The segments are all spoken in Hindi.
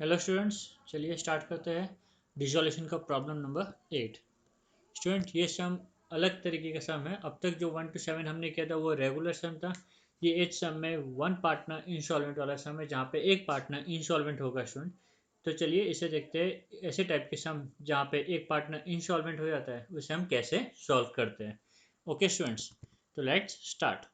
हेलो स्टूडेंट्स, चलिए स्टार्ट करते हैं डिसोल्यूशन का प्रॉब्लम नंबर 8। स्टूडेंट, ये सम अलग तरीके का सम है। अब तक जो 1 to 7 हमने किया था वो रेगुलर सम था। ये 8 सम में वन पार्टनर इंसॉल्वेंट वाला सम है, जहाँ पे एक पार्टनर इंसॉल्वेंट होगा स्टूडेंट। तो चलिए इसे देखते हैं, ऐसे टाइप के सम जहाँ पे एक पार्टनर इंसॉल्वेंट हो जाता है उसे हम कैसे सॉल्व करते हैं। ओके स्टूडेंट्स, तो लेट्स स्टार्ट।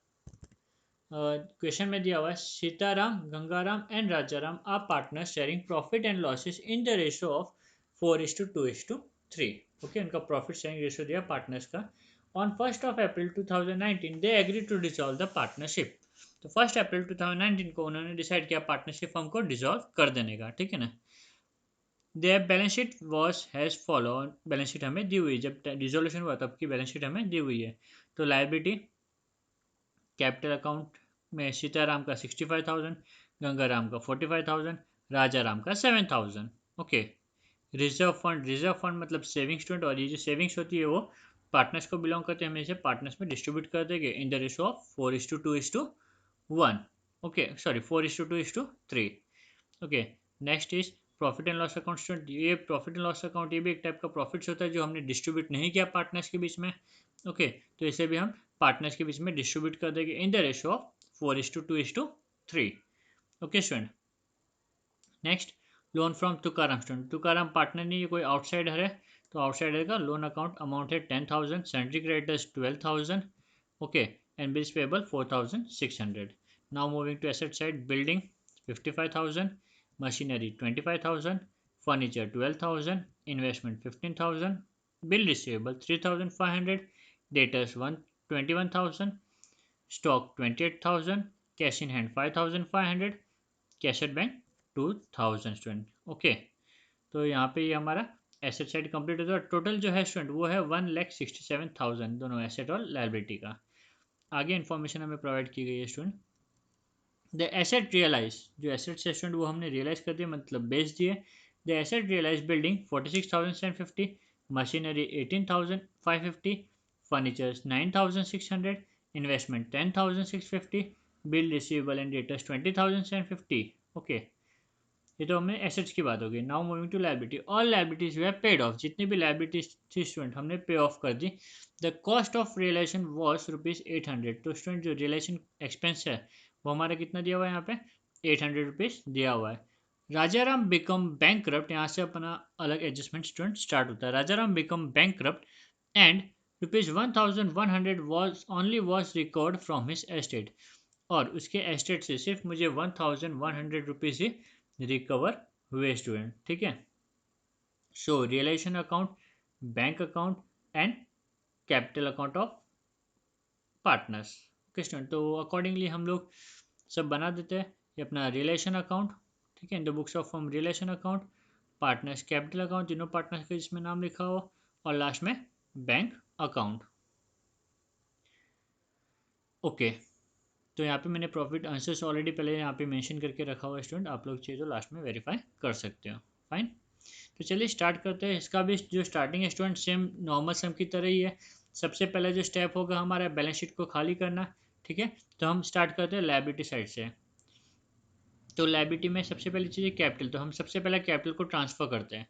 क्वेश्चन में दिया हुआ है Sitaram, Gangaram and Rajaram are partner sharing profit and losses in the ratio of 4:2:3। Okay, उनका प्रॉफिट शेयरिंग रेशियो दिया पार्टनर्स का। On 1 April 2019 they agree to dissolve the partnership. तो 1 April 2019 को उन्होंने डिसाइड किया पार्टनरशिप फर्म को डिसॉल्व कर देने का, ठीक है ना। Their balance sheet was has follow. Balance sheet हमें दी हुई है, जब डिसोल्यूशन हुआ तब की बैलेंस शीट हमें दी हुई है। तो लायबिलिटी कैपिटल अकाउंट में सीताराम का 65,000, गंगाराम का 45,000, राजाराम का 7,000। ओके। रिजर्व फंड मतलब सेविंग स्टूडेंट, और ये जो सेविंग्स होती है वो पार्टनर्स को बिलोंग करते हैं, हम इसे पार्टनर्स में डिस्ट्रीब्यूट कर देंगे in the ratio of 4:2:1। Okay, sorry 4:2:3। Okay. Next is profit and loss account student. ये प्रॉफिट एंड लॉस अकाउंट ये भी एक टाइप का प्रॉफिट्स होता है जो हमने डिस्ट्रीब्यूट नहीं किया पार्टनर्स के बीच में। ओके, तो इसे भी हम पार्टनर्स के बीच में डिस्ट्रीब्यूट कर देंगे in the ratio of 4:2:3। Okay student. Next, loan from Tukaram student. Tukaram partner नहीं, ये कोई आउटसाइडर है। तो आउटसाइडर का लोन अकाउंट अमाउंट है 10,000, sundry creditors 12,000। Okay, and bills payable 4,600। Now moving to asset side, building 55,000, machinery 25,000, furniture 12,000, investment 15,000, bill receivable 3,500, debtors 21,000, stock 28,000, cash in hand 5,500, cash at bank 2,000 student. Okay, तो यहाँ पे ये हमारा एसेट साइड कंप्लीट होता है। टोटल जो है स्टूडेंट वो है 1,67,000, दोनों एसेट और लाइबिलिटी का। आगे इन्फॉर्मेशन हमें प्रोवाइड की गई है स्टूडेंट। द एसेट रियलाइज, जो एसेट्स है स्टूडेंट वो हमने रियलाइज कर दिया, मतलब बेच दिए। The asset realise building 46,750, machinery 18,550, furnitures 9,600, investment 10,650, bill receivable and debtors 20,750। Okay, ये तो हमें एसेट्स की बात होगी। Now moving to liability, all liabilities were paid off. जितनी भी लाइबिलिटीज थी स्टूडेंट हमने पे ऑफ कर दी। The cost of realisation was ₹800। तो स्टूडेंट जो रियलाइजेशन एक्सपेंस है वो हमारा कितना दिया हुआ है, यहाँ पे ₹800 दिया हुआ है। राजाराम बिकम बैंक करप्ट, यहाँ से अपना अलग एडजस्टमेंट स्टूडेंट स्टार्ट होता है। Rajaram become bank corrupt and ₹1,100 was only was recovered from his estate. और उसके एस्टेट से सिर्फ मुझे ₹1,100 ही रिकवर हुए स्टूडेंट, ठीक है। So realisation account, bank account and capital account of partners. Okay student, तो अकॉर्डिंगली हम लोग सब बना देते हैं। ये अपना रियलाइजेशन अकाउंट, ठीक है, in the books of firm realisation account, partners capital account जिन्होंने पार्टनर्स के जिसमें नाम लिखा हो, और लास्ट में बैंक अकाउंट। ओके, तो यहाँ पे मैंने प्रॉफिट आंसर्स ऑलरेडी पहले यहाँ पे मेंशन करके रखा हुआ है स्टूडेंट, आप लोग चाहिए तो लास्ट में वेरीफाई कर सकते हो। फाइन, तो चलिए स्टार्ट करते हैं। इसका भी जो स्टार्टिंग है स्टूडेंट सेम नॉर्मल सम की तरह ही है। सबसे पहले जो स्टेप होगा हमारा बैलेंस शीट को खाली करना, ठीक है। तो हम स्टार्ट करते हैं लायबिलिटी साइड से। तो लायबिलिटी में सबसे पहली चीज़ है कैपिटल, तो हम सबसे पहले कैपिटल को ट्रांसफर करते हैं,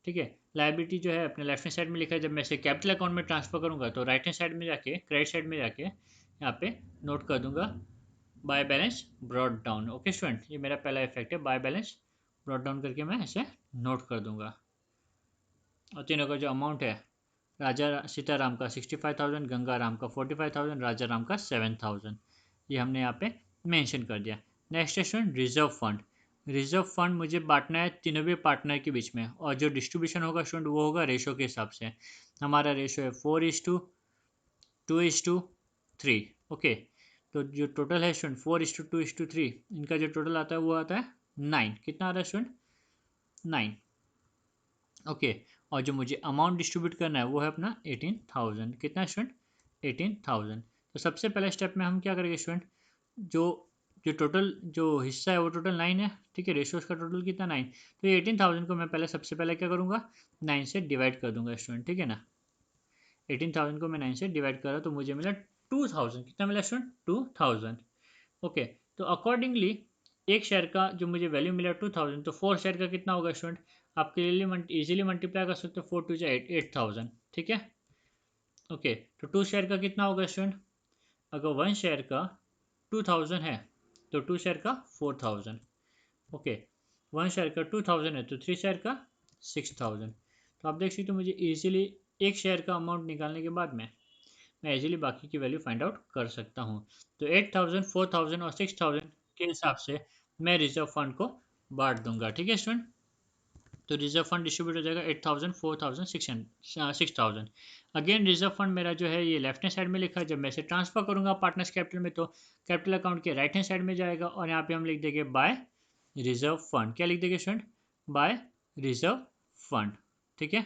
ठीक है। लायबिलिटी जो है अपने लेफ्ट हैंड साइड में लिखा है, जब मैं इसे कैपिटल अकाउंट में ट्रांसफर करूँगा तो राइट हैंड साइड में जाके, क्रेडिट साइड में जाके यहाँ पे नोट कर दूंगा by balance brought down. Okay student, ये मेरा पहला इफेक्ट है, बाय बैलेंस ब्रॉड डाउन करके मैं इसे नोट कर दूंगा। और तीनों का जो अमाउंट है, राजा सीताराम का 65,000, गंगाराम का 45,000, राजा राम का 7,000, ये हमने यहाँ पे मेंशन कर दिया। नेक्स्ट है student reserve fund. Reserve fund मुझे बांटना है तीनों भी पार्टनर के बीच में, और जो डिस्ट्रीब्यूशन होगा स्टूडेंट वो होगा रेशो के हिसाब से। हमारा रेशो है 4:2:3। ओके, तो जो टोटल है स्टूडेंट 4:2:3, इनका जो टोटल आता है वो आता है 9। कितना आ रहा है स्टूडेंट? 9। ओके, और जो मुझे अमाउंट डिस्ट्रीब्यूट करना है वो है अपना 18,000। कितना स्टूडेंट? 18,000। तो सबसे पहले स्टेप में हम क्या करेंगे स्टूडेंट, जो जो टोटल जो हिस्सा है वो टोटल 9 है, ठीक है। रेशियोज का टोटल कितना 9। तो ये 18,000 को मैं पहले सबसे पहले क्या करूँगा, 9 से डिवाइड कर दूंगा स्टूडेंट, ठीक है ना। 18,000 को मैं 9 से डिवाइड करा तो मुझे मिला 2,000। कितना मिला स्टूडेंट? 2,000। ओके, तो अकॉर्डिंगली एक शेयर का जो मुझे वैल्यू मिला 2000, तो 4 शेयर का कितना होगा स्टूडेंट? आपके लिए इजीली मल्टीप्लाई कर सकते हो, 4 टू 8, 8000, ठीक है। ओके, तो 2 शेयर का कितना होगा स्टूडेंट? अगर 1 शेयर का 2000 है तो 2 शेयर का 4000। ओके, 1 शेयर का 2000 है तो 3 शेयर का 6000। तो आप देख सकते हो मुझे इजीली एक शेयर का अमाउंट निकालने के बाद में मैं इजीली बाकी की वैल्यू फाइंड आउट कर सकता हूँ। तो 8000, 4000 और 6000 के हिसाब से मैं रिजर्व फंड को बांट दूंगा, ठीक है स्टूडेंट। तो रिजर्व फंड डिस्ट्रीब्यूट हो जाएगा 8000, 4000, 6000। अगेन रिजर्व फंड मेरा जो है ये लेफ्ट हैंड साइड में लिखा है। जब मैं इसे ट्रांसफर करूंगा पार्टनर्स कैपिटल में तो कैपिटल अकाउंट के राइट हैंड साइड में जाएगा और यहाँ पे हम लिख देंगे बाय रिजर्व फंड। क्या लिख देंगे स्टूडेंट? बाय रिजर्व फंड, ठीक है।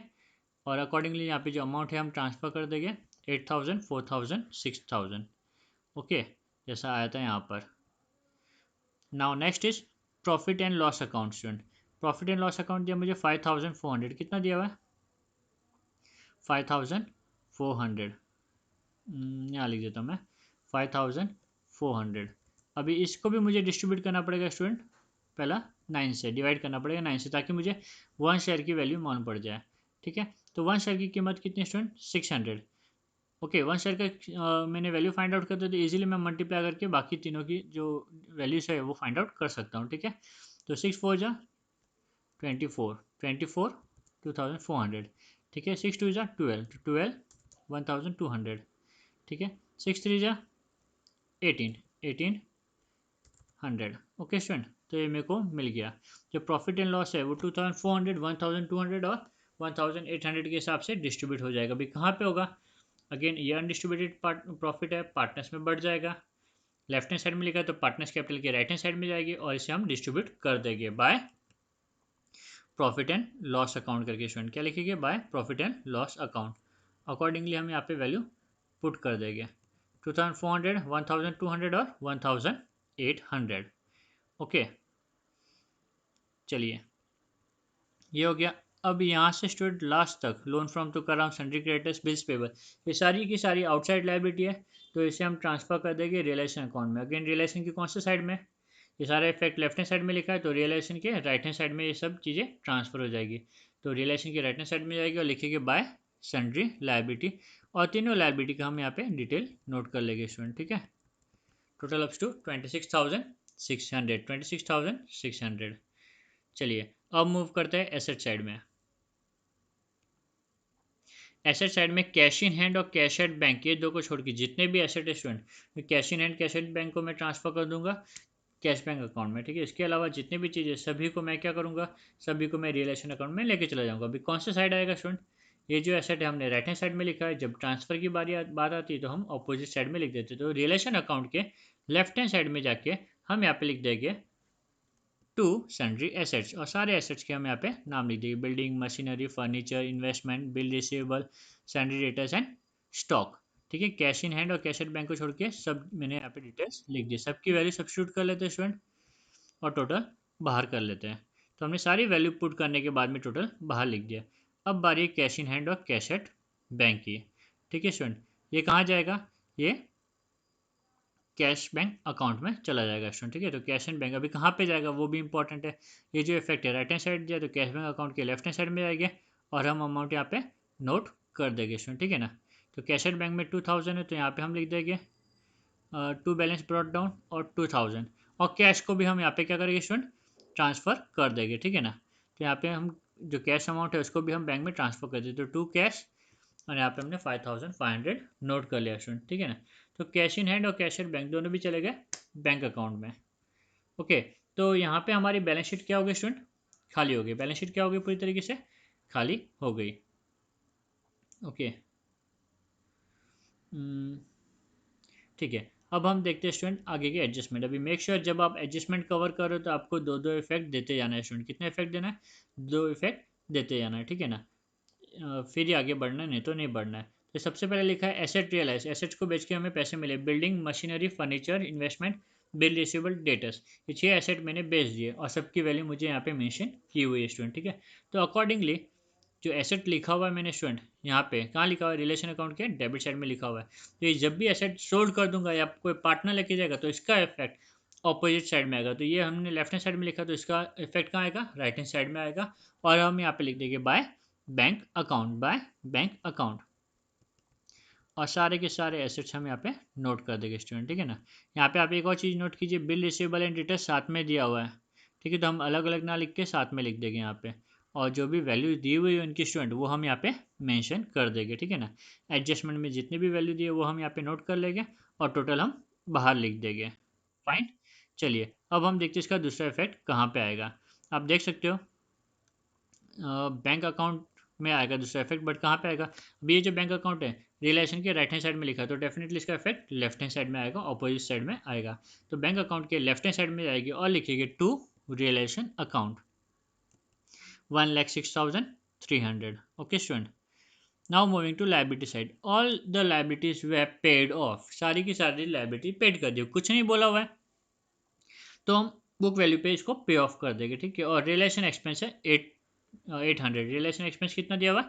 और अकॉर्डिंगली यहाँ पे जो अमाउंट है हम ट्रांसफर कर देंगे 8000, 4000, 6000। ओके, जैसा आया था यहाँ पर। Now next is profit and loss account student. Profit and loss account दिया मुझे 5400। कितना दिया हुआ है? 5400। यहाँ लिख देता हूँ मैं 5400। अभी इसको भी मुझे डिस्ट्रीब्यूट करना पड़ेगा स्टूडेंट, पहला 9 से डिवाइड करना पड़ेगा 9 से, ताकि मुझे 1 शेयर की वैल्यू मालूम पड़ जाए, ठीक है। तो 1 शेयर की कीमत कितनी स्टूडेंट? 600। ओके, 1 शेयर का मैंने वैल्यू फाइंड आउट करते तो इजीली मैं मल्टीप्लाई करके बाकी तीनों की जो वैल्यूज है वो फाइंड आउट कर सकता हूँ, ठीक है। तो 6 4 जा 24, 24 2400, ठीक है। 6 2 जा 12, 12 1200, ठीक है। 6 3 जा 18, 1800। ओके स्टूडेंट, तो ये मेरे को मिल गया। जो प्रॉफिट एंड लॉस है वो 2400, 1200 और 1800 के हिसाब से डिस्ट्रीब्यूट हो जाएगा। अभी कहाँ पे होगा? अगेन ये अनडिस्ट्रीब्यूटेड प्रॉफिट है, पार्टनर्स में बढ़ जाएगा। लेफ्ट हैंड साइड में लिखा है तो पार्टनर्स कैपिटल के राइट हैंड साइड में जाएगी और इसे हम डिस्ट्रीब्यूट कर देंगे by profit and loss account करके। स्टूडेंट क्या लिखेंगे? By profit and loss account. Accordingly हम यहाँ पे वैल्यू पुट कर देंगे 2400, 1200 और 1800। ओके, चलिए ये हो गया। अब यहाँ से स्टूडेंट लास्ट तक लोन फ्रॉम टू कराम सन्ड्री क्रेडिटर्स बिल्स पेबल, ये सारी की सारी आउटसाइड लाइबिलिटी है। तो इसे हम ट्रांसफर कर देंगे रियलाइजेशन अकाउंट में। अगेन रियलाइजेशन की कौन से साइड में? ये सारा इफेक्ट लेफ्ट हैंड साइड में लिखा है तो रियलाइजेशन के राइट हैंड साइड में ये सब चीज़ें ट्रांसफर हो जाएगी। तो रियलाइजेशन के राइट हैंड साइड में जाएगी और लिखेंगे बाय सन्ड्री लाइबिलिटी। और तीनों लाइबिलिटी का हम यहाँ पे डिटेल नोट कर लेंगे स्टूडेंट, ठीक है। Total ups to 26,600, 26,600। चलिए अब मूव करते हैं एसेट साइड में। एसेट साइड में कैश इन हैंड और कैश एट बैंक, ये दो को छोड़ के जितने भी एसेट है student, cash in hand cash at bank को मैं ट्रांसफर कर दूंगा कैश बैंक अकाउंट में, ठीक है। इसके अलावा जितने भी चीज़ें सभी को मैं क्या करूँगा? सभी को मैं रिलेशन अकाउंट में लेके चला जाऊँगा। अभी कौन सा साइड आएगा स्टूडेंट? ये जो एसेट है हमने राइट हैंड साइड में लिखा है, जब ट्रांसफर की बात आती है तो हम अपोजिट साइड में लिख देते हैं। तो रिलेशन अकाउंट के लेफ्ट हैंड साइड में जाके हम यहाँ पे लिख देंगे टू सन्ड्री एसेट्स, और सारे एसेट्स के हम यहाँ पे नाम लिख देंगे। Building, machinery, furniture, investment, bill receivable, sundry debtors and stock, ठीक है। कैश इन हैंड और कैश एट बैंक को छोड़ के सब मैंने यहाँ पे डिटेल्स लिख दी। सबकी वैल्यू सब्स्टिट्यूट कर लेते हैं स्टूडेंट और टोटल बाहर कर लेते हैं। तो हमने सारी वैल्यू पुट करने के बाद में टोटल बाहर लिख दिया। अब बारी है कैश इन हैंड और कैश एट बैंक की, ठीक है स्टूडेंट। ये कहाँ जाएगा? ये कैश बैंक अकाउंट में चला जाएगा स्टूडेंट, ठीक है। तो कैश एंड बैंक अभी कहाँ पे जाएगा वो भी इंपॉर्टेंट है। ये जो इफेक्ट है राइट हैंड साइड जाए तो कैश बैंक अकाउंट के लेफ्ट हैंड साइड में जाएंगे और हम अमाउंट यहाँ पे नोट कर देंगे स्टूडेंट, ठीक है ना। तो कैश एंड बैंक में 2000 है तो यहाँ पे हम लिख देंगे टू बैलेंस ब्रॉट डाउन और 2000, और कैश को भी हम यहाँ पे क्या करेंगे स्टूडेंट? ट्रांसफर कर देंगे, ठीक है ना। तो यहाँ पे हम जो कैश अमाउंट है उसको भी हम बैंक में ट्रांसफर कर देते, तो टू कैश, और यहाँ पे हमने 5500 नोट कर लिया स्टूडेंट, ठीक है ना। तो कैश इन हैंड और कैश एट बैंक दोनों भी चले गए बैंक अकाउंट में। ओके, तो यहाँ पे हमारी बैलेंस शीट क्या हो गई स्टूडेंट? खाली हो गई। बैलेंस शीट क्या हो गई? पूरी तरीके से खाली हो गई। ओके, ठीक है। अब हम देखते हैं स्टूडेंट आगे के एडजस्टमेंट। अभी मेक श्योर जब आप एडजस्टमेंट कवर करो तो आपको दो दो इफेक्ट देते जाना है स्टूडेंट। कितने इफेक्ट देना है? दो इफेक्ट देते जाना है, ठीक है ना। फिर ही आगे बढ़ना है, नहीं तो नहीं बढ़ना है। तो सबसे पहले लिखा है एसेट रियलाइज, एसेट्स को बेच के हमें पैसे मिले। Building, machinery, furniture, investment, bill receivable, debtors, ये 6 एसेट मैंने बेच दिए और सबकी वैल्यू मुझे यहाँ पे मेंशन की हुई है स्टूडेंट, ठीक है। तो अकॉर्डिंगली जो एसेट लिखा हुआ है मैंने स्टूडेंट यहाँ पे कहाँ लिखा हुआ है? रिलेशन अकाउंट के डेबिट साइड में लिखा हुआ है। तो ये जब भी एसेट सोल्ड कर दूंगा या कोई पार्टनर लेके जाएगा तो इसका इफेक्ट ऑपोजिट साइड में आएगा। तो ये हमने लेफ्ट हैंड साइड में लिखा, तो इसका इफेक्ट कहाँ आएगा, राइट हैंड साइड में आएगा। और हम यहाँ पे लिख देंगे by bank account, by bank account, और सारे के सारे एसेट्स हम यहाँ पे नोट कर देंगे स्टूडेंट, ठीक है ना। यहाँ पे आप एक और चीज़ नोट कीजिए, बिल रिसीवेबल एंड रिटर्न साथ में दिया हुआ है, ठीक है, तो हम अलग अलग ना लिख के साथ में लिख देंगे यहाँ पे, और जो भी वैल्यू दी हुई है उनकी स्टूडेंट वो हम यहाँ पे मेंशन कर देंगे, ठीक है ना। एडजस्टमेंट में जितनी भी वैल्यू दी है वो हम यहाँ पे नोट कर लेंगे, और टोटल हम बाहर लिख देंगे। फाइन। चलिए अब हम देखते हैं इसका दूसरा इफेक्ट कहाँ पे आएगा। आप देख सकते हो बैंक अकाउंट में आएगा दूसरा इफेक्ट, बट कहाँ पे आएगा। अभी ये जो बैंक अकाउंट है रिलेशन के राइट हैंड साइड में लिखा है, तो डेफिनेटली इसका इफेक्ट लेफ्ट हैंड साइड में आएगा, ऑपोजिट साइड में आएगा। तो बैंक अकाउंट के लेफ्ट हैंड साइड में आएगी और लिखेंगे to realisation account 1,06,300। Okay student, now moving to liability side, all the liabilities were paid off, सारी की सारी लाइबिलिटी पेड कर दी, कुछ नहीं बोला हुआ है, तो हम बुक वैल्यू पे इसको पे ऑफ कर देंगे, ठीक है। और रिलेशन एक्सपेंस है 800, रिलेशन एक्सपेंस कितना दिया हुआ है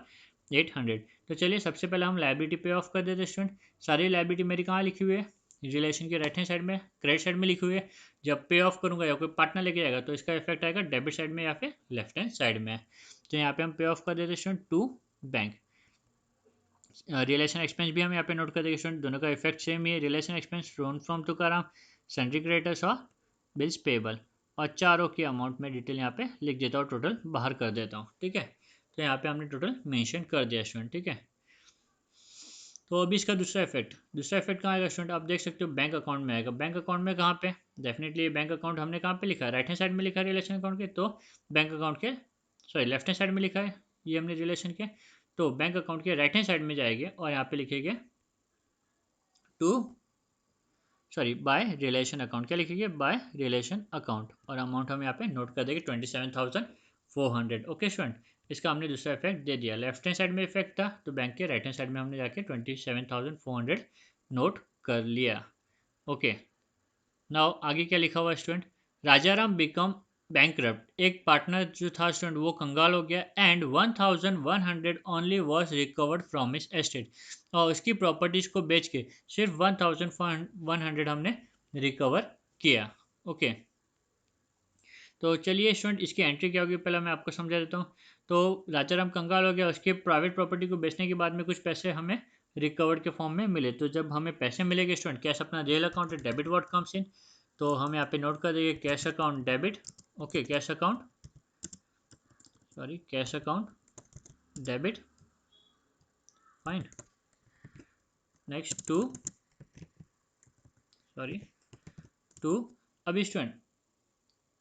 800। तो चलिए सबसे पहले हम लाइबिलिटी पे ऑफ कर देते हैं स्टूडेंट। सारी लाइबिलिटी मेरी कहाँ लिखी हुई है, रिलेशन के राइट हैंड साइड में, क्रेडिट साइड में लिखी हुई है। जब पे ऑफ करूँगा या कोई पार्टनर लेके जाएगा तो इसका इफेक्ट आएगा डेबिट साइड में या फिर लेफ्ट हैंड साइड में। तो यहाँ पे हम पे ऑफ कर देते हैं student to bank. Realisation expense भी हम यहाँ पे नोट कर देंगे स्टूडेंट, दोनों का इफेक्ट सेम ही है। Relation expense loan from Tukaram, sundry creditors और बिल्स पेबल, और चारों की अमाउंट में डिटेल यहाँ पे लिख देता हूँ, टोटल बाहर कर देता हूँ, ठीक है। तो यहाँ पे हमने टोटल मेंशन कर दिया स्टूडेंट, ठीक है। तो अभी इसका दूसरा इफेक्ट कहाँ आएगा स्टूडेंट, आप देख सकते हो बैंक अकाउंट में आएगा। बैंक अकाउंट में कहाँ पे, डेफिनेटली बैंक अकाउंट हमने कहाँ पे लिखा है, राइट हैंड साइड में लिखा है रिलेशन अकाउंट के, तो बैंक अकाउंट के सॉरी लेफ्ट हैंड साइड में लिखा है ये हमने रिलेशन के, तो बैंक अकाउंट के राइट हैंड साइड में जाएंगे और यहाँ पे लिखेंगे टू बाय रिलेशन अकाउंट, क्या लिखेंगे बाय रिलेशन अकाउंट, और अमाउंट हम यहाँ पे नोट कर देंगे 27,400। ओके स्टूडेंट, इसका हमने दूसरा इफेक्ट दे दिया। लेफ्ट हैंड साइड में इफेक्ट था तो बैंक के राइट हैंड साइड में हमने जाके 27,400 नोट कर लिया। ओके, नाउ आगे क्या लिखा हुआ स्टूडेंट, राजाराम बिकम बैंकरप्ट, एक पार्टनर जो था स्टूडेंट वो कंगाल हो गया, and 1,100 only was recovered from his estate, और उसकी प्रॉपर्टीज को बेच के सिर्फ 1,100 हमने रिकवर किया। ओके, तो चलिए स्टूडेंट इसकी एंट्री क्या होगी पहले मैं आपको समझा देता हूँ। तो राजाराम कंगाल हो गया, उसके प्राइवेट प्रॉपर्टी को बेचने के बाद में कुछ पैसे हमें रिकवर्ड के फॉर्म में मिले। तो जब हमें पैसे मिलेंगे स्टूडेंट, कैश अपना रियल अकाउंट है, डेबिट व्हाट कम्स इन, तो हम यहाँ पे नोट कर देंगे cash account debit. Okay, cash account cash account debit, fine. Next to अभी स्टूडेंट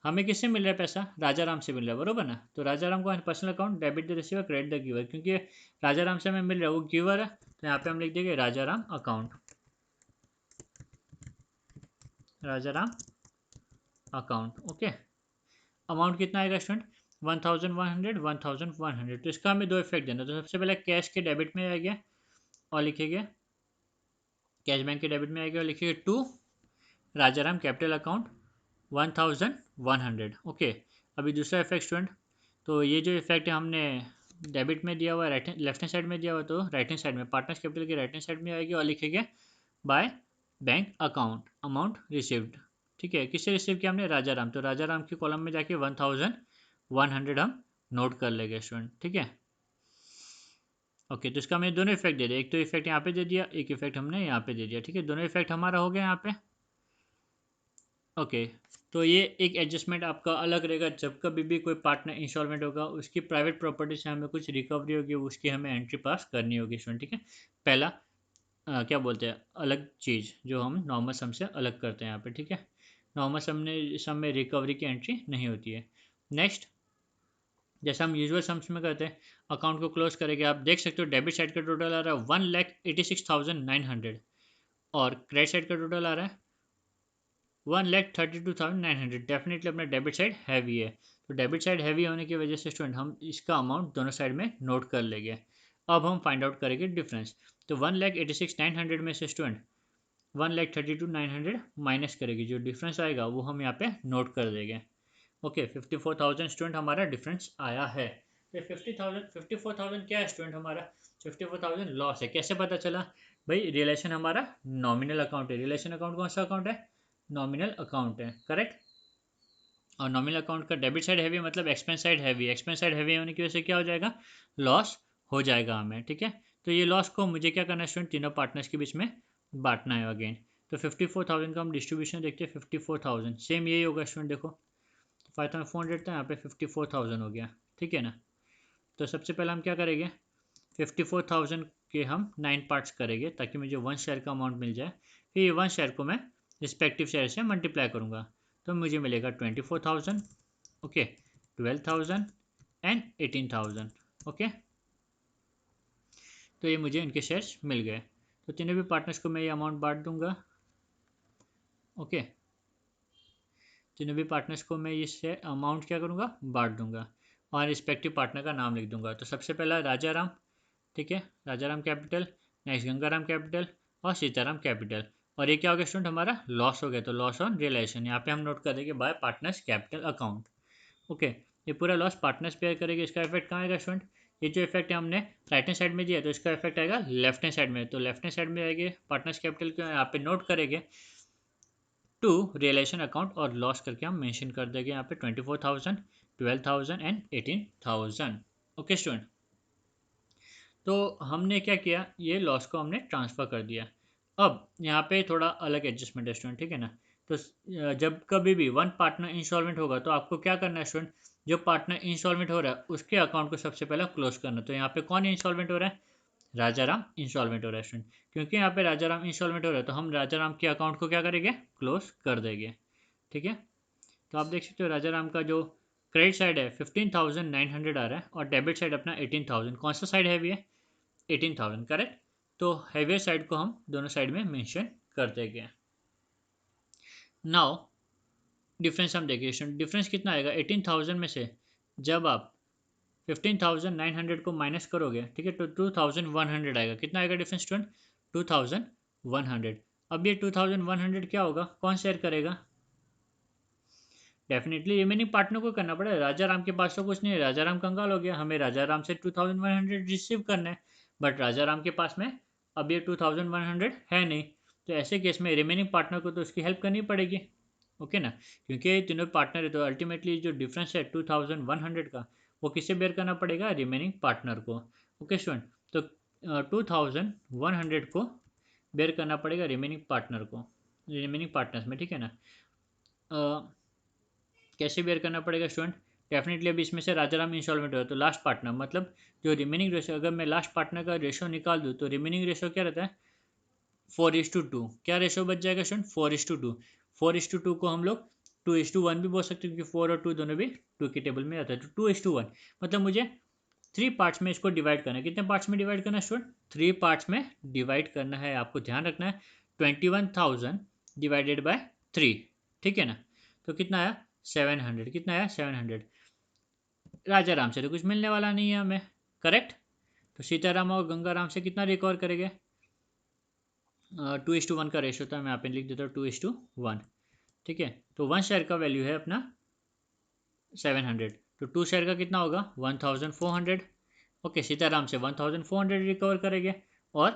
हमें किससे मिल रहा है पैसा, राजाराम से मिल रहा है, बरोबर ना। तो राजाराम को personal account debit the receiver credit the giver, क्योंकि राजाराम से हमें मिल रहा है वो गिवर है, तो यहाँ पे हम लिख देंगे Rajaram account, Rajaram account. Okay, amount कितना आएगा स्टूडेंट 1,100 1,100। तो इसका हमें दो इफेक्ट देना, तो सबसे पहले कैश के डेबिट में आएगा और लिखेंगे कैश बैंक के डेबिट में आएगा और लिखेंगे to Rajaram capital account 1,100। Okay, अभी दूसरा इफेक्ट स्टूडेंट, तो ये जो इफेक्ट है हमने डेबिट में दिया हुआ है, लेफ्ट हैंड साइड में दिया हुआ, तो राइट हैंड साइड में पार्टनर्स कैपिटल के राइट हैंड साइड में आएगी और लिखेंगे by bank account amount received, ठीक है। किससे रिसीव किया हमने, राजाराम, तो राजाराम के कॉलम में जाके 1,100 हम नोट कर लेंगे स्टूडेंट, ठीक है। ओके, तो इसका हमने दोनों इफेक्ट दे दिया, एक तो इफेक्ट यहाँ पे दे दिया, एक इफेक्ट हमने यहाँ पे दे दिया, ठीक है, दोनों इफेक्ट हमारा हो गया यहाँ पे। ओके, तो ये एक एडजस्टमेंट आपका अलग रहेगा, जब कभी भी कोई पार्टनर इंस्टॉलमेंट होगा उसकी प्राइवेट प्रॉपर्टी से हमें कुछ रिकवरी होगी, उसकी हमें एंट्री पास करनी होगी स्टूडेंट, ठीक है। पहला क्या बोलते हैं अलग चीज़ जो हम नॉर्मल सम से अलग करते हैं यहाँ पे, ठीक है। नॉर्मल सम में रिकवरी की एंट्री नहीं होती है। नेक्स्ट, जैसा हम यूजुअल सम्स में करते हैं, अकाउंट को क्लोज करेंगे, आप देख सकते हो डेबिट साइड का टोटल आ रहा है 1,86,900 और क्रेडिट साइड का टोटल आ रहा है 1,32,900। डेफिनेटली अपना डेबिट साइड हैवी है, तो डेबिट साइड हैवी होने की वजह से स्टूडेंट हम इसका अमाउंट दोनों साइड में नोट कर लेंगे। अब हम फाइंड आउट करेंगे डिफरेंस, तो 1,86,900 में से स्टूडेंट 1,32,900 माइनस करेगी, जो डिफरेंस आएगा वो हम यहाँ पे नोट कर देंगे। ओके, 54,000 स्टूडेंट हमारा डिफरेंस आया है। तो 54,000 क्या है स्टूडेंट हमारा, 54,000 लॉस है। कैसे पता चला भाई, रिलेशन हमारा नॉमिनल अकाउंट है, रिलेशन अकाउंट कौन सा अकाउंट है, नॉमिनल अकाउंट है, करेक्ट। और नॉमिनल अकाउंट का डेबिट साइड हैवी मतलब expense side heavy, expense side heavy होने की वजह से क्या हो जाएगा, लॉस हो जाएगा हमें, ठीक है। तो ये लॉस को मुझे क्या करना है स्टूडेंट, तीनों पार्टनर्स के बीच में बांटना है अगेन। तो 54,000 का हम डिस्ट्रीब्यूशन देखते हैं, 54,000 सेम यही होगा स्टूडेंट, देखो 5,400 था, यहाँ पे 54,000 हो गया, ठीक है ना। तो सबसे पहले हम क्या करेंगे, 54,000 के हम 9 पार्ट्स करेंगे ताकि मुझे 1 शेयर का अमाउंट मिल जाए। फिर ये 1 शेयर को मैं रिस्पेक्टिव शेयर से मल्टीप्लाई करूँगा, तो मुझे मिलेगा 24,000, ओके, 12,000 एंड 18,000, ओके। तो ये मुझे इनके शेयर्स मिल गए। तो तीनों भी पार्टनर्स को मैं ये अमाउंट बांट दूंगा, ओके। तीनों भी पार्टनर्स को मैं ये शेयर अमाउंट क्या करूँगा, बांट दूंगा, और रिस्पेक्टिव पार्टनर का नाम लिख दूंगा। तो सबसे पहला राजा राम, ठीक है, Rajaram capital, next Gangaram capital और सीताराम कैपिटल। और ये क्या हो गया स्टूडेंट, हमारा लॉस हो गया। तो लॉस ऑन रियलाइजेशन यहाँ पे हम नोट कर देंगे bye partners capital account, okay. ये पूरा लॉस पार्टनर्स पेयर करेंगे। इसका इफेक्ट कहाँ आएगा स्टूडेंट, ये जो इफेक्ट है हमने राइट हैंड साइड में दिया, तो इसका इफेक्ट आएगा लेफ्ट हैंड साइड में। तो लेफ्ट हैंड साइड में आएंगे पार्टनर्स कैपिटल को यहाँ पे नोट करेंगे टू रियलाइजेशन अकाउंट, और लॉस करके हम मेंशन कर देंगे यहाँ पे 24,000, 12,000 एंड 18,000, ओके स्टूडेंट। तो हमने क्या किया, ये लॉस को हमने ट्रांसफ़र कर दिया। अब यहाँ पे थोड़ा अलग एडजस्टमेंट है स्टूडेंट, ठीक है ना। तो जब कभी भी वन पार्टनर इंस्टॉलमेंट होगा तो आपको क्या करना है स्टूडेंट, जो पार्टनर इंस्टॉलमेंट हो रहा है उसके अकाउंट को सबसे पहले क्लोज करना। तो यहाँ पे कौन इंस्टॉलमेंट हो रहा है, राजाराम इंस्टॉलमेंट हो रहा है स्टूडेंट। क्योंकि यहाँ पे राजाराम इंस्टॉलमेंट हो रहा है तो हम राजाराम के अकाउंट को क्या करेंगे, क्लोज कर देंगे, ठीक है। तो आप देख सकते हो राजाराम का जो क्रेडिट साइड है 15,900 आ रहा है, और डेबिट साइड अपना 18,000। कौन सा साइड हैवी है, 18,000, करेक्ट। तो हैवियर साइड को हम दोनों साइड में मेंशन कर देंगे। नाउ डिफरेंस हम देखिए, डिफरेंस कितना आएगा 18,000 में से जब आप 15,900 को माइनस करोगे, ठीक है, तो 2,100 आएगा। कितना आएगा डिफरेंस स्टूडेंट, 2,100। अब ये 2,100 क्या होगा, कौन शेयर करेगा, डेफिनेटली रिमेनिंग पार्टनर को करना पड़ेगा। राजा राम के पास तो कुछ नहीं है, राजा राम कंगाल हो गया, हमें राजा राम से 2,100 रिसीव करना है, बट राजा राम के पास में अब ये 2,100 है नहीं। तो ऐसे केस में रिमेनिंग पार्टनर को तो उसकी हेल्प करनी पड़ेगी, ओके ना। क्योंकि तीनों पार्टनर है तो अल्टीमेटली जो डिफरेंस है 2,100 का, वो किसे बेयर करना पड़ेगा, रिमेनिंग पार्टनर को, ओके स्टूडेंट। तो 2,100 को बेयर करना पड़ेगा रिमेनिंग पार्टनर को, रिमेनिंग पार्टनर्स में, ठीक है ना। कैसे बेयर करना पड़ेगा स्टूडेंट, डेफिनेटली अब इसमें से राजाराम इंस्टॉलमेंट हो तो लास्ट पार्टनर मतलब जो रिमेनिंग रेशो, अगर मैं लास्ट पार्टनर का रेशो निकाल दूँ तो रिमेनिंग रेशो क्या रहता है, 4:2। क्या रेशो बच जाएगा स्टूडेंट, 4:2। 4:2 को हम लोग 2:1 भी बोल सकते हैं, क्योंकि 4 और 2 दोनों भी 2 के टेबल में आता है। तो 2:1 मतलब मुझे 3 पार्ट्स में इसको डिवाइड करना है। कितने पार्ट्स में डिवाइड करना है स्टूडेंट, 3 पार्ट्स में डिवाइड करना है। आपको ध्यान रखना है 21,000 डिवाइडेड बाय 3, ठीक है ना। तो कितना आया 700, कितना आया 700। राजा राम से तो कुछ मिलने वाला नहीं है हमें, करेक्ट। तो सीताराम और गंगाराम से कितना रिकवर करेंगे, 2:1 का रेशो था, मैं यहाँ पे लिख देता हूँ 2:1, ठीक है। तो 1 शेयर का वैल्यू है अपना 700, तो 2 शेयर का कितना होगा 1,400, ओके। सीताराम से 1,400 रिकवर करेंगे, और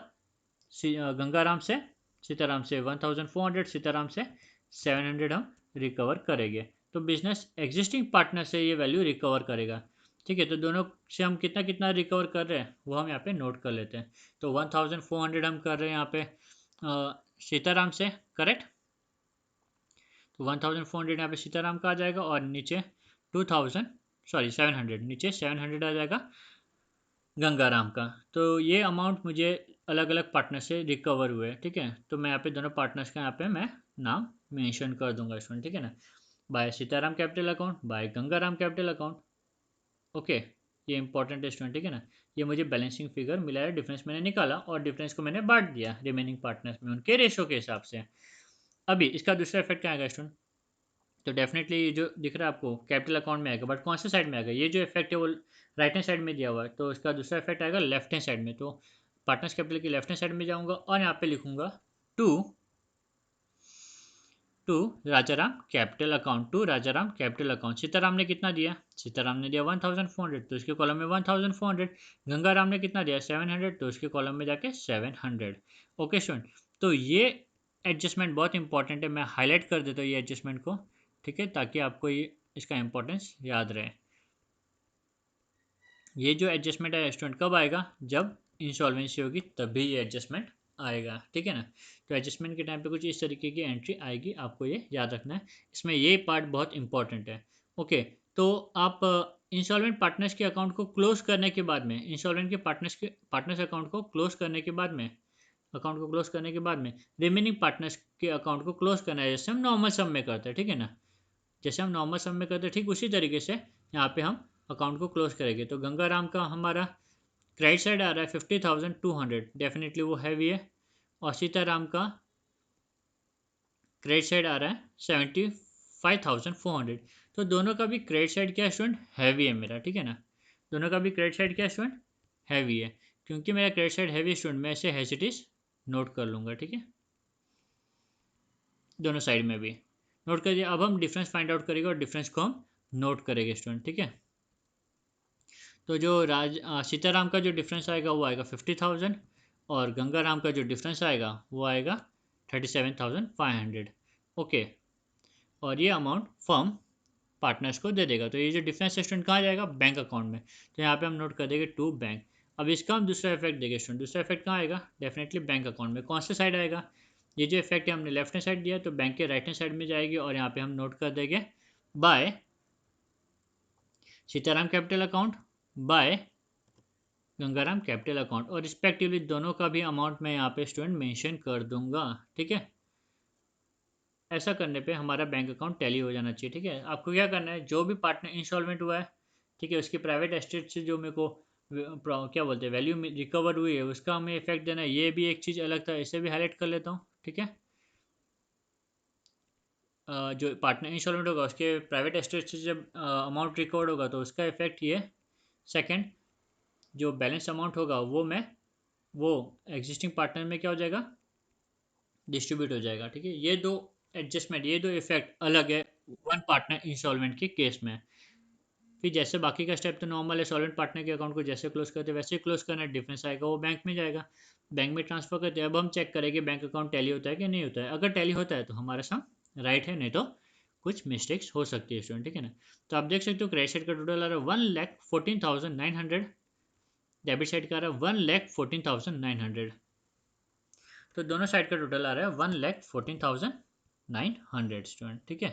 गंगाराम से सीताराम से 1,400, सीताराम से 700 हम रिकवर करेंगे। तो बिजनेस एग्जिस्टिंग पार्टनर से ये वैल्यू रिकवर करेगा, ठीक है। तो दोनों से हम कितना कितना रिकवर कर रहे हैं वो हम यहाँ पे नोट कर लेते हैं। तो 1,400 हम कर रहे हैं यहाँ पे सीताराम से, करेक्ट। तो 1,400 यहाँ पे सीताराम का आ जाएगा, और नीचे 700 नीचे 700 आ जाएगा गंगाराम का। तो ये अमाउंट मुझे अलग अलग पार्टनर से रिकवर हुए, ठीक है। तो मैं यहाँ पे दोनों पार्टनर्स का यहाँ पे मैं नाम मेंशन कर दूंगा स्टूडेंट, ठीक है ना। By Sitaram capital account, by Gangaram capital account, okay. ये इंपॉर्टेंट है स्टूडेंट, ठीक है ना। ये मुझे बैलेंसिंग फिगर मिला है, डिफरेंस मैंने निकाला और डिफरेंस को मैंने बांट दिया रिमेनिंग पार्टनर्स में उनके रेशो के हिसाब से। अभी इसका दूसरा इफेक्ट क्या आएगा स्टूडेंट, तो डेफिनेटली ये जो दिख रहा है आपको कैपिटल अकाउंट में आएगा, बट कौन से साइड में आएगा, ये जो इफेक्ट है वो राइट हैंड साइड में दिया हुआ है, तो इसका दूसरा इफेक्ट आएगा लेफ्ट हैंड साइड में। तो पार्टनर्स कैपिटल की लेफ्ट हैंड साइड में जाऊंगा और यहाँ पे लिखूंगा to to Rajaram capital account, to Rajaram capital account. Sitaram ने कितना दिया, सीताराम ने दिया 1,400, तो उसके कॉलम में 1,400। गंगाराम ने कितना दिया 700, तो उसके कॉलम में जाके 700, ओके स्टूडेंट। तो ये एडजस्टमेंट बहुत इंपॉर्टेंट है, मैं हाईलाइट कर देता हूँ ये एडजस्टमेंट को, ठीक है, ताकि आपको ये इसका इंपॉर्टेंस याद रहे। ये जो एडजस्टमेंट है स्टूडेंट कब आएगा, जब इंसॉल्वेंसी होगी तभी ये एडजस्टमेंट आएगा, ठीक है ना। तो एडजस्टमेंट के टाइम पे कुछ इस तरीके की एंट्री आएगी, आपको ये याद रखना है, इसमें ये पार्ट बहुत इंपॉर्टेंट है। ओके, तो आप इंसॉल्वेंट पार्टनर्स के अकाउंट को क्लोज करने के बाद में, इंसॉल्वेंट के पार्टनर्स अकाउंट को क्लोज करने के बाद में, रिमेनिंग पार्टनर्स के अकाउंट को क्लोज करना है, जैसे हम नॉर्मल सम में करते हैं, ठीक है ना। जैसे हम नॉर्मल सम में करते हैं ठीक उसी तरीके से यहाँ पे हम अकाउंट को क्लोज करेंगे। तो गंगाराम का हमारा क्रेडिट साइड आ रहा है 50,200, डेफिनेटली वो हैवी है। और सीताराम का क्रेडिट साइड आ रहा है 75,400। तो दोनों का भी क्रेडिट साइड क्या स्टूडेंट, हैवी है मेरा, ठीक है ना। दोनों का भी क्रेडिट साइड क्या स्टूडेंट, हैवी है। क्योंकि मेरा क्रेडिट साइड हैवी स्टूडेंट, मैं इसे हैसिटिस नोट कर लूँगा, ठीक है, दोनों साइड में भी नोट कर दिया। अब हम डिफरेंस फाइंड आउट करेंगे और डिफरेंस को हम नोट करेंगे स्टूडेंट, ठीक है। तो जो सीताराम का जो डिफरेंस आएगा वो आएगा 50,000, और गंगाराम का जो डिफरेंस आएगा वो आएगा 37,500। ओके, और ये अमाउंट फर्म पार्टनर्स को दे देगा। तो ये जो डिफरेंस स्टूडेंट कहाँ जाएगा, बैंक अकाउंट में। तो यहाँ पे हम नोट कर देंगे टू बैंक। अब इसका हम दूसरा इफेक्ट देंगे स्टूडेंट, दूसरा इफेक्ट कहाँ आएगा, डेफिनेटली बैंक अकाउंट में। कौन से साइड आएगा, ये जो इफेक्ट है हमने लेफ्ट हैंड साइड दिया तो बैंक के राइट हैंड साइड में जाएगी, और यहाँ पे हम नोट कर देंगे by Sitaram capital account, by Gangaram capital account, और रिस्पेक्टिवली दोनों का भी अमाउंट मैं यहाँ पे स्टूडेंट मेंशन कर दूंगा, ठीक है। ऐसा करने पे हमारा बैंक अकाउंट टैली हो जाना चाहिए, ठीक है। आपको क्या करना है, जो भी पार्टनर इंस्टॉलमेंट हुआ है, ठीक है, उसकी प्राइवेट एस्टेट से जो मेरे को क्या बोलते हैं वैल्यू रिकवर हुई है उसका हमें इफेक्ट देना है। ये भी एक चीज़ अलग था, इसे भी हाईलाइट कर लेता हूँ, ठीक है। जो पार्टनर इंस्टॉलमेंट होगा उसके प्राइवेट एस्टेट से जब अमाउंट रिकवर होगा तो उसका इफेक्ट ये। सेकेंड, जो बैलेंस अमाउंट होगा वो एग्जिस्टिंग पार्टनर में क्या हो जाएगा, डिस्ट्रीब्यूट हो जाएगा, ठीक है। ये दो एडजस्टमेंट, ये दो इफेक्ट अलग है वन पार्टनर इंस्टॉलमेंट के केस में। फिर जैसे बाकी का स्टेप तो नॉर्मल है, सॉल्वेंट पार्टनर के अकाउंट को जैसे क्लोज करते हैं वैसे ही क्लोज करना है, डिफरेंस आएगा वो बैंक में जाएगा, बैंक में ट्रांसफर करते हैं। अब हम चेक करेंगे बैंक अकाउंट टैली होता है कि नहीं होता है। अगर टैली होता है तो हमारा सम राइट है, नहीं तो कुछ मिस्टेक्स हो सकती है स्टूडेंट, ठीक है ना। तो आप देख सकते हो क्रेडिट साइड का टोटल आ रहा है 1,14,900, डेबिट साइड का आ रहा है 1,14,900। तो दोनों साइड का टोटल आ रहा है 1,14,900 स्टूडेंट, ठीक है।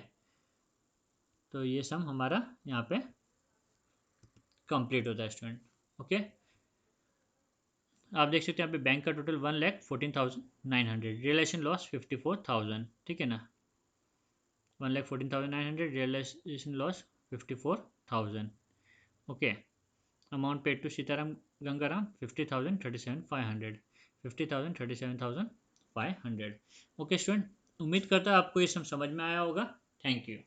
तो ये सम हमारा यहाँ पे कंप्लीट होता है स्टूडेंट, ओके। आप देख सकते हैं यहाँ पे बैंक का टोटल 1,14,900, रियलाइजेशन लॉस 54,000, ठीक है ना। 1,14,900, realisation loss 54,000, okay. Amount paid to Sitaram Gangaram 50,000, 37,500, 50,000, 37,500। Okay student, उम्मीद करता हूँ आपको ये सब समझ में आया होगा। Thank you.